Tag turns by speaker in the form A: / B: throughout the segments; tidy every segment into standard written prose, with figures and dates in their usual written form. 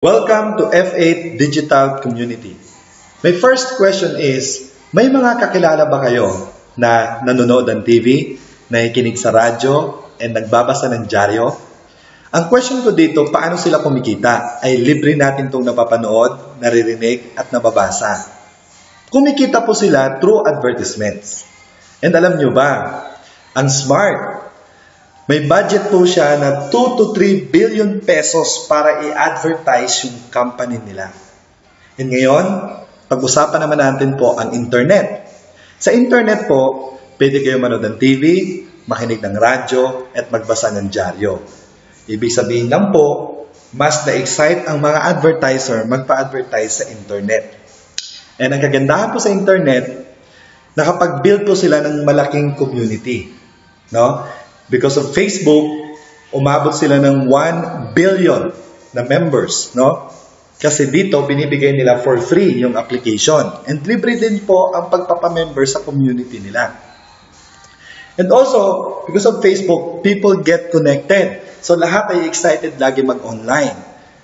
A: Welcome to F8 Digital Community. My first question is, may mga kakilala ba kayo na nanonood ng TV, nakikinig sa radyo, and nagbabasa ng dyaryo? Ang question ko dito, paano sila kumikita? Ay libre natin itong napapanood, naririnig, at nababasa. Kumikita po sila through advertisements. And alam nyo ba, ang Smart, may budget po siya na 2 to 3 billion pesos para i-advertise yung company nila. And ngayon, pag-usapan naman natin po ang internet. Sa internet po, pwede kayo manood ng TV, makinig ng radyo, at magbasa ng dyaryo. Ibig sabihin lang po, mas na-excite ang mga advertiser magpa-advertise sa internet. And ang kagandahan po sa internet, nakapag-build po sila ng malaking community. No? Because of Facebook, umabot sila ng 1 billion na members, no? Kasi dito, binibigay nila for free yung application. And libre din po ang pagpapamember sa community nila. And also, because of Facebook, people get connected. So lahat ay excited lagi mag-online.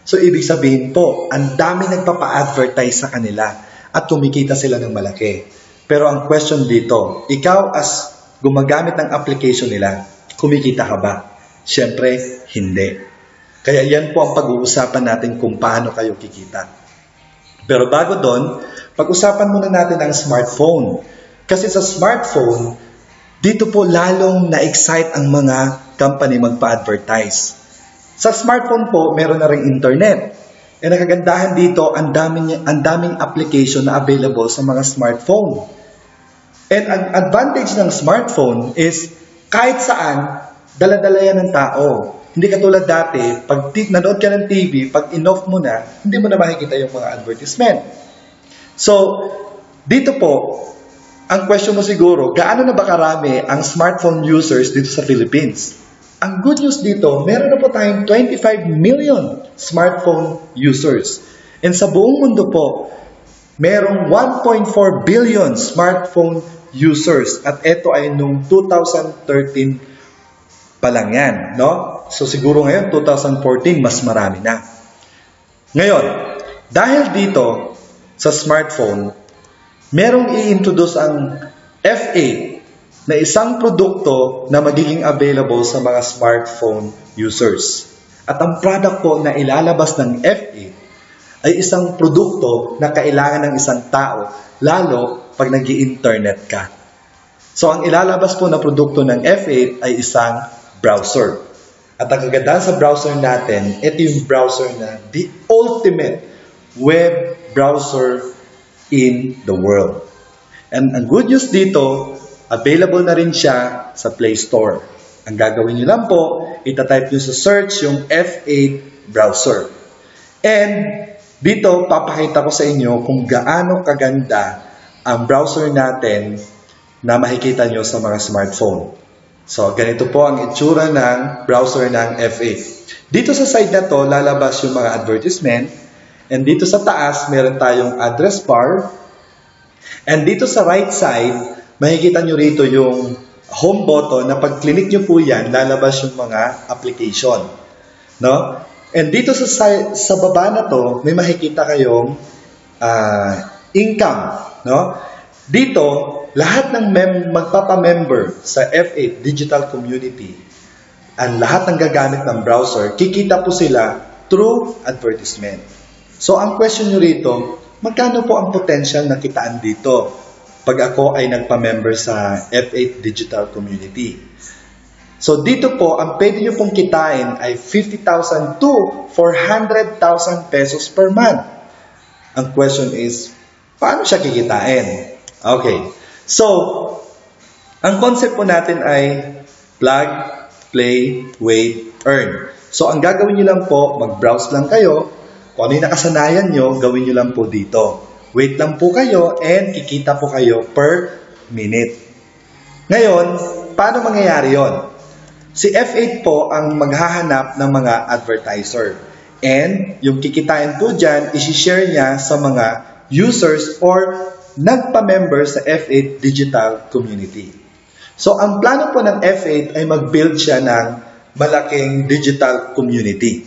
A: So ibig sabihin po, ang dami nagpapa-advertise sa kanila at kumikita sila ng malaki. Pero ang question dito, ikaw as gumagamit ng application nila, kumikita ka ba? Siyempre, hindi. Kaya yan po ang pag-uusapan natin kung paano kayo kikita. Pero bago doon, pag-usapan muna natin ang smartphone. Kasi sa smartphone, dito po lalong na-excite ang mga company magpa-advertise. Sa smartphone po, meron na ring internet. E nakagandahan dito, ang daming application na available sa mga smartphone. And ang advantage ng smartphone is kahit saan, dala-dala yan ng tao. Hindi katulad dati, pag nanood ka ng TV, pag in-off mo na, hindi mo na makikita yung mga advertisement. So, dito po, ang question mo siguro, gaano na ba karami ang smartphone users dito sa Philippines? Ang good news dito, meron na po tayong 25 million smartphone users. And sa buong mundo po, merong 1.4 billion smartphone users. At ito ay noong 2013 pa lang yan, no? So siguro ngayon, 2014, mas marami na. Ngayon, dahil dito sa smartphone, merong i-introduce ang F8 na isang produkto na magiging available sa mga smartphone users. At ang product po na ilalabas ng F8 ay isang produkto na kailangan ng isang tao, lalo pag nag-i-internet ka. So, ang ilalabas po na produkto ng F8 ay isang browser. At ang kagandahan sa browser natin, ito yung browser na the ultimate web browser in the world. And ang good news dito, available na rin siya sa Play Store. Ang gagawin nyo lang po, itatype nyo sa search yung F8 browser. And dito, papakita ko sa inyo kung gaano kaganda ang browser natin na makikita nyo sa mga smartphone. So, ganito po ang itsura ng browser ng F8. Dito sa side na to, lalabas yung mga advertisement. And dito sa taas, meron tayong address bar. And dito sa right side, makikita nyo rito yung home button na pag click nyo po yan, lalabas yung mga application. No? And dito sa baba na to, may makikita kayong income. No? Dito, lahat ng magpapamember sa F8 Digital Community, ang lahat ng gagamit ng browser, kikita po sila through advertisement. So, ang question nyo rito, magkano po ang potential na kitaan dito pag ako ay nagpamember sa F8 Digital Community? So, dito po, ang pwede nyo pong kitain ay 50,000 to 400,000 pesos per month. Ang question is, paano siya kikitain? Okay. So, ang concept po natin ay plug, play, wait, earn. So, ang gagawin nyo lang po, mag-browse lang kayo. Kung ano yung nakasanayan nyo, gawin nyo lang po dito. Wait lang po kayo and kikita po kayo per minute. Ngayon, paano mangyayari yon? Si F8 po ang maghahanap ng mga advertiser. And yung kikitain po dyan, isi-share niya sa mga users or nagpa-member sa F8 Digital Community. So, ang plano po ng F8 ay mag-build siya ng malaking digital community.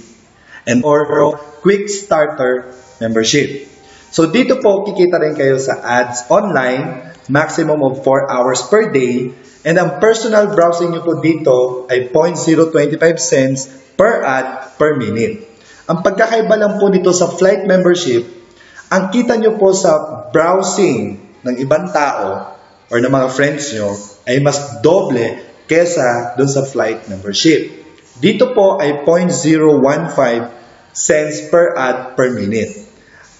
A: and or quick starter membership. So dito po kikita rin kayo sa ads online, maximum of 4 hours per day, and ang personal browsing nyo po dito ay 0.025 cents per ad per minute. Ang pagkakaiba lang po dito sa flight membership, ang kita nyo po sa browsing ng ibang tao or ng mga friends nyo ay mas doble kesa dun sa flight membership. Dito po ay 0.015 cents per ad per minute.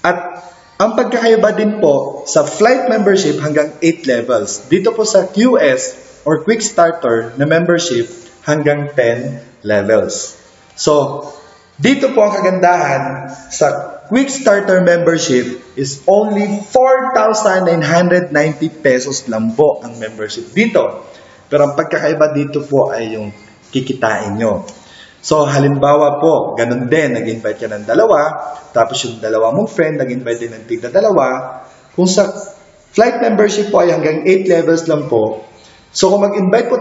A: At ang pagkakaiba din po sa flight membership hanggang 8 levels. Dito po sa QS or Quick Starter na membership hanggang 10 levels. So, dito po ang kagandahan sa Quick Starter membership is only 4,990 pesos lang po ang membership dito. Pero ang pagkakaiba dito po ay yung kikitain nyo. So, halimbawa po, ganun din, nag-invite ka ng dalawa, tapos yung dalawa mong friend, nag-invite din ng tigda-dalawa. Kung sa flight membership po ay hanggang 8 levels lang po, so kung mag-invite po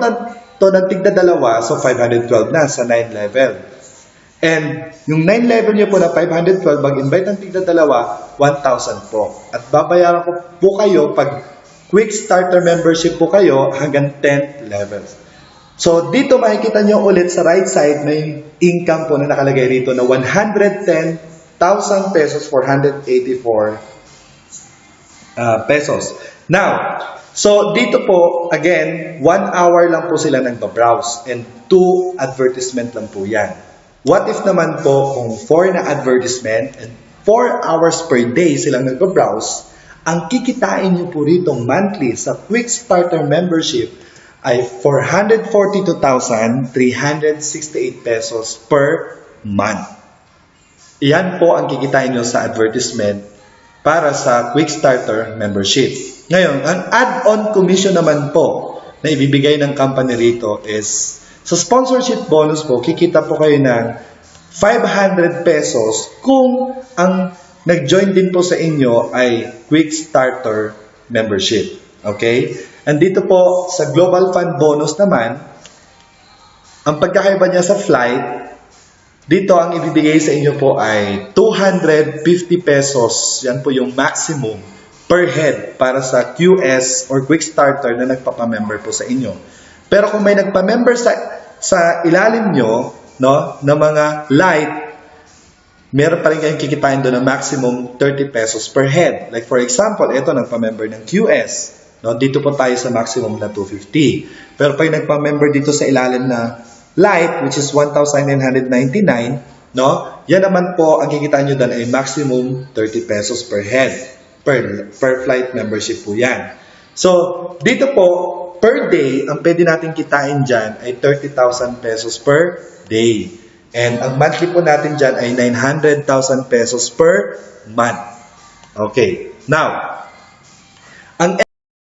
A: ng tigda-dalawa, so 512 na sa 9 level. And yung 9 level nyo po na 512, mag-invite ng tigda-dalawa, 1,000 po. At babayaran ko po kayo pag Quick Starter membership po kayo hanggang 10 levels. So, dito makikita nyo ulit sa right side, may income po na nakalagay rito na 110,000 pesos, 484 pesos. Now, so dito po, again, 1 hour lang po sila nagbabrowse and 2 advertisement lang po yan. What if naman po kung 4 na advertisement and 4 hours per day silang nagbabrowse, ang kikitain nyo po rito monthly sa Quick Starter membership ay 442,368 pesos per month. Iyan po ang kikitain nyo sa advertisement para sa Quick Starter membership. Ngayon, ang add-on commission naman po na ibibigay ng company rito is sa sponsorship bonus po, kikita po kayo ng 500 pesos kung ang nag-join din po sa inyo ay Quick Starter membership. Okay? And dito po sa Global Fund bonus naman, ang pagkakaiba niya sa flight, dito ang ibibigay sa inyo po ay 250 pesos. Yan po yung maximum per head para sa QS or Quick Starter na nagpapamember po sa inyo. Pero kung may nagpamember sa ilalim nyo, no, na mga light, meron pa rin kayong kikitain doon ng maximum 30 pesos per head. Like for example, ito nagpamember ng QS. No, dito po tayo sa maximum na 250. Pero pag nagpa-member dito sa ilalim na light, which is 1,999, no, yan naman po, ang kikitain nyo doon ay maximum 30 pesos per head. Per flight membership po yan. So, dito po, per day, ang pwede natin kitain dyan ay 30,000 pesos per day. And ang monthly po natin dyan ay 900,000 pesos per month. Okay. Now,